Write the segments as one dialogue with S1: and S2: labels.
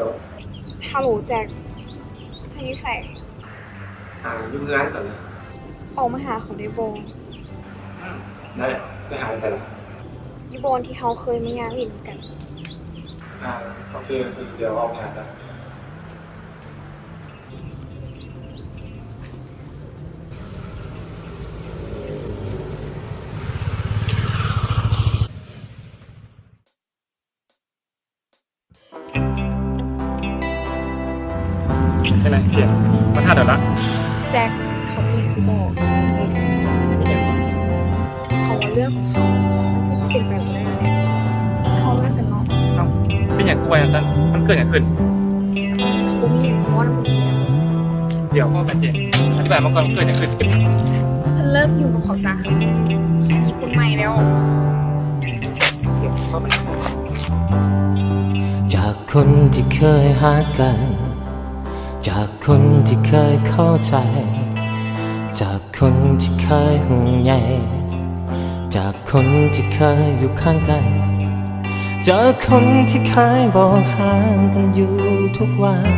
S1: ล
S2: ฮัลโหลแจ็คพายุใส่
S1: ยุ่งงานก่อนเลย
S2: ออกมาหาเขาได้โบ
S1: ได้ไปหาใส่ละ
S2: ยี่โบนที่เขาเคยมางานวินกัน
S1: โอเคเดี๋ยวเอาไปหาซะเป็นไงเจียมาท่าเดี๋ยวละ
S2: แจ็คเขามีสิบอกเขาว่าเรื่องของเขามันก็จะเป็นแบบนั้นเขาเลิกกันเนาะ
S1: เป็นอย่างกูไว้สั้นมันเกิดอย่างขึ้น
S2: เขาบ่มีสมองนะมึง
S1: เดี๋ยวพ่อแม่เจียอธิบายมาก่อนมันเกิดอย่างขึ้น
S2: เลิกอยู่กับเขาจ้ะมีคนใหม่แล้ว
S1: เดี๋ยวพ่อมัน
S3: จากคนที่เคยหากันจากคนที่เคยเข้าใจจากคนที่เคยห่วงใยจากคนที่เคยอยู่ข้างกันจากคนที่เคยบอกห่างกันอยู่ทุกวัน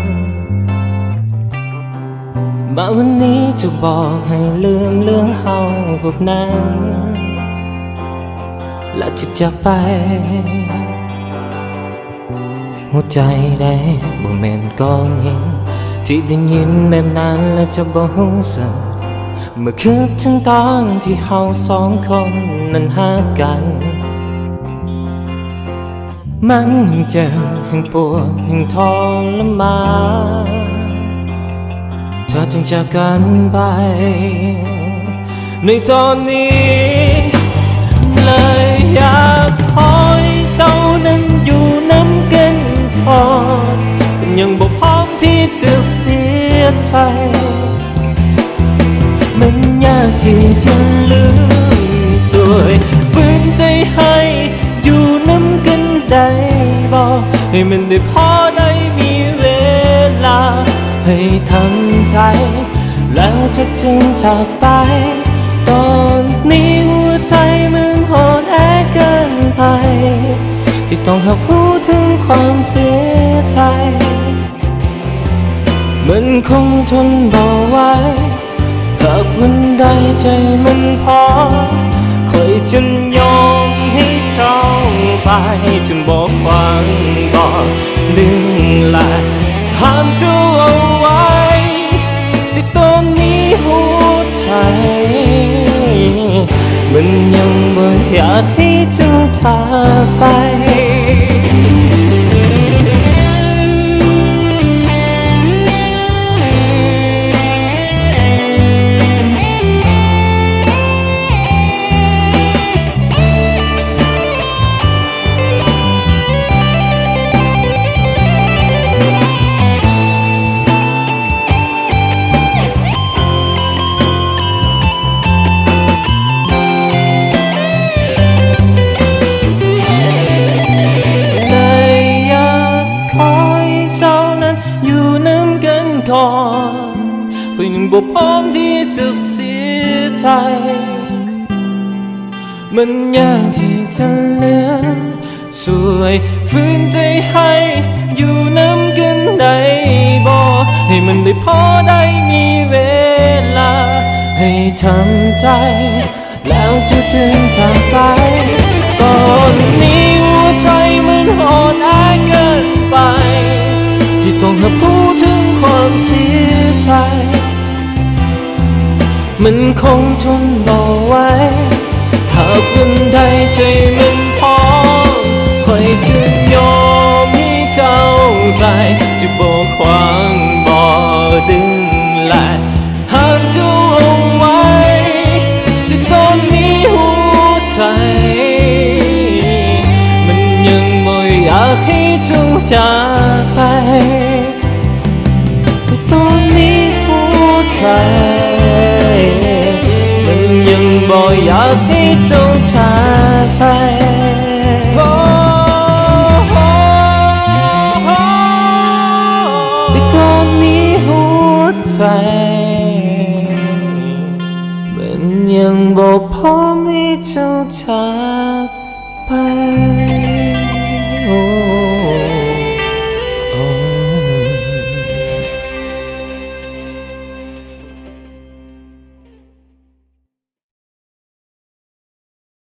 S3: มาวันนี้จะบอกให้ลืมเรื่องเฮาพวกนั้นและที่จากไปหัวใจได้บ่แม่นก้อนหินที่ได้ยินแบบนั้นแล้วจะบ่รู้สึกเมื่อคิดถึงตอนที่เฮาสองคนนั้นหักกันมันยิ่งเจ็บยิ่งปวดยิ่งทรมานเธอจึงจากกันไปในตอนนี้เลยอยากขอให้เจ้านั้นอยู่น้ำกันพอยังบ่พร้อมที่จะเสียใจมันยากที่จะลืมสวยฝืนใจให้อยู่น้ำกันได้บอกให้มันได้พอได้มีเวลาให้ทำใจแล้วจะจึงจากไปตอนนี้หัวใจมันอ่อนแอเกินไปที่ต้องหักหูถึงความเสียใจมันคงทนบ่ไหวหากวันใดใจมันพอคอยจนยอมให้เจ้าไปจนบอกหวังบอกดึงลายห้ามเจ้าเอาไว้แต่ตอนนี้หัวใจมันยังบ่อยากให้เจ้าจากไปเพื่อยังบ่พร้อมที่จะเสียใจมันยากที่จะเหลือสวยฝืนใจให้อยู่น้ำกันได้บอกให้มันได้พอได้มีเวลาให้ทำใจแล้วจะจึงจากไปตอนนี้หัวใจมันอ่อนแอเกินไปที่ต้องรับรู้ถึงความเสียใจมันคงทนบ่ไหวหากวันใดใจมันพอคอยจะยอมให้เจ้าไปจะบอกขวางบ่ดึงแลห้ามเจ้าเอาไว้แต่ตอนนี้หัวใจมันยังบ่อยากให้เจ้าจากไปแต่ตอนนี้หัวใจมันยังบ่อยากให้เจ้าจากไปแต่ตอนนี้หัวใจมันยังบ่พร้อมให้เจ้าจากไป